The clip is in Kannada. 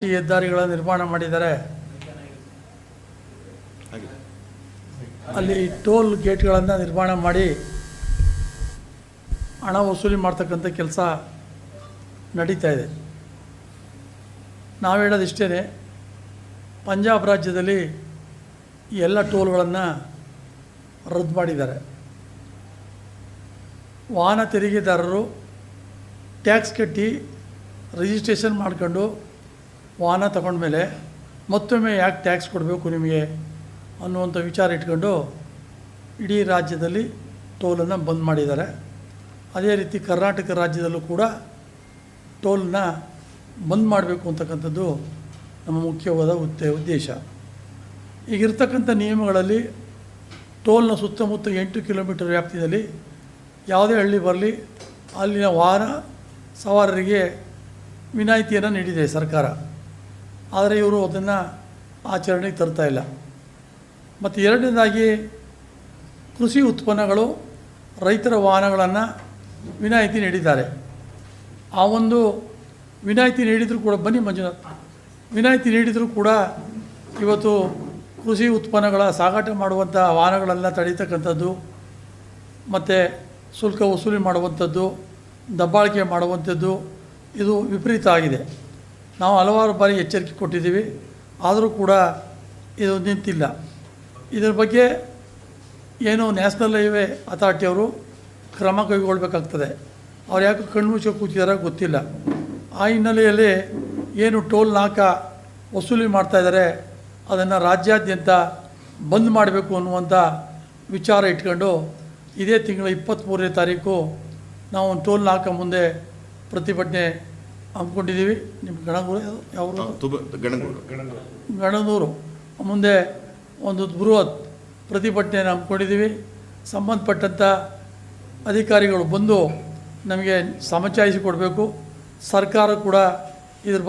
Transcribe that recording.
ಈ ಹೆದ್ದಾರಿಗಳ ನಿರ್ಮಾಣ ಮಾಡಿದ್ದಾರೆ. ಅಲ್ಲಿ ಟೋಲ್ ಗೇಟ್ಗಳನ್ನು ನಿರ್ಮಾಣ ಮಾಡಿ ಹಣ ವಸೂಲಿ ಮಾಡ್ತಕ್ಕಂಥ ಕೆಲಸ ನಡೀತಾ ಇದೆ. ನಾವು ಹೇಳೋದಿಷ್ಟೇ, ಪಂಜಾಬ್ ರಾಜ್ಯದಲ್ಲಿ ಈ ಎಲ್ಲ ಟೋಲ್ಗಳನ್ನು ರದ್ದು ಮಾಡಿದ್ದಾರೆ. ವಾಹನ ತೆರಿಗೆದಾರರು ಟ್ಯಾಕ್ಸ್ ಕಟ್ಟಿ ರಿಜಿಸ್ಟ್ರೇಷನ್ ಮಾಡ್ಕೊಂಡು ವಾಹನ ತಗೊಂಡ್ಮೇಲೆ ಮತ್ತೊಮ್ಮೆ ಯಾಕೆ ಟ್ಯಾಕ್ಸ್ ಕೊಡಬೇಕು ನಿಮಗೆ ಅನ್ನುವಂಥ ವಿಚಾರ ಇಟ್ಕೊಂಡು ಇಡೀ ರಾಜ್ಯದಲ್ಲಿ ಟೋಲನ್ನು ಬಂದ್ ಮಾಡಿದ್ದಾರೆ. ಅದೇ ರೀತಿ ಕರ್ನಾಟಕ ರಾಜ್ಯದಲ್ಲೂ ಕೂಡ ಟೋಲನ್ನ ಬಂದ್ ಮಾಡಬೇಕು ಅಂತಕ್ಕಂಥದ್ದು ನಮ್ಮ ಮುಖ್ಯವಾದ ಉದ್ದೇಶ. ಈಗಿರ್ತಕ್ಕಂಥ ನಿಯಮಗಳಲ್ಲಿ ಟೋಲ್ನ ಸುತ್ತಮುತ್ತ 8 ಕಿಲೋಮೀಟರ್ ವ್ಯಾಪ್ತಿಯಲ್ಲಿ ಯಾವುದೇ ಹಳ್ಳಿ ಬರಲಿ ಅಲ್ಲಿನ ವಾಹನ ಸವಾರರಿಗೆ ವಿನಾಯಿತಿಯನ್ನು ನೀಡಿದೆ ಸರ್ಕಾರ. ಆದರೆ ಇವರು ಅದನ್ನು ಆಚರಣೆಗೆ ತರ್ತಾ ಇಲ್ಲ. ಮತ್ತು ಎರಡನೇದಾಗಿ ಕೃಷಿ ಉತ್ಪನ್ನಗಳು, ರೈತರ ವಾಹನಗಳನ್ನು ವಿನಾಯಿತಿ ನೀಡಿದ್ದಾರೆ. ಆ ಒಂದು ವಿನಾಯಿತಿ ನೀಡಿದರೂ ಕೂಡ ಬನ್ನಿ ಮಂಜುನಾಥ್, ವಿನಾಯಿತಿ ನೀಡಿದರೂ ಕೂಡ ಇವತ್ತು ಕೃಷಿ ಉತ್ಪನ್ನಗಳ ಸಾಗಾಟ ಮಾಡುವಂಥ ವಾಹನಗಳೆಲ್ಲ ತಡೀತಕ್ಕಂಥದ್ದು, ಮತ್ತು ಶುಲ್ಕ ವಸೂಲಿ ಮಾಡುವಂಥದ್ದು, ದಬ್ಬಾಳಿಕೆ ಮಾಡುವಂಥದ್ದು, ಇದು ವಿಪರೀತ ಆಗಿದೆ. ನಾವು ಹಲವಾರು ಬಾರಿ ಎಚ್ಚರಿಕೆ ಕೊಟ್ಟಿದ್ದೀವಿ, ಆದರೂ ಕೂಡ ಇದು ನಿಂತಿಲ್ಲ. ಇದರ ಬಗ್ಗೆ ಏನು ನ್ಯಾಷನಲ್ ಹೈವೇ ಅಥಾರಿಟಿಯವರು ಕ್ರಮ ಕೈಗೊಳ್ಳಬೇಕಾಗ್ತದೆ. ಅವ್ರು ಯಾಕೆ ಕಣ್ಮುಚ್ಚಿ ಕೂತಿದಾರೋ ಗೊತ್ತಿಲ್ಲ. ಆ ಹಿನ್ನೆಲೆಯಲ್ಲಿ ಏನು ಟೋಲ್ ನಾಕ ವಸೂಲಿ ಮಾಡ್ತಾಯಿದ್ದಾರೆ ಅದನ್ನು ರಾಜ್ಯಾದ್ಯಂತ ಬಂದ್ ಮಾಡಬೇಕು ಅನ್ನುವಂಥ ವಿಚಾರ ಇಟ್ಕೊಂಡು ಇದೇ ತಿಂಗಳ 23ನೇ ತಾರೀಕು ನಾವು ಒಂದು ಟೋಲ್ ನಾಕ ಮುಂದೆ ಪ್ರತಿಭಟನೆ ಹಮ್ಮಿಕೊಂಡಿದ್ದೀವಿ. ನಿಮ್ಮ ಗಣನೂರು ಮುಂದೆ ಒಂದು ಬೃಹತ್ ಪ್ರತಿಭಟನೆಯನ್ನು ಹಮ್ಮಿಕೊಂಡಿದ್ದೀವಿ. ಸಂಬಂಧಪಟ್ಟಂಥ ಅಧಿಕಾರಿಗಳು ಬಂದು ನಮಗೆ ಸಮಜಾಯಿಸಿ ಕೊಡಬೇಕು. ಸರ್ಕಾರ ಕೂಡ ಇದ್ರ ಬಗ್ಗೆ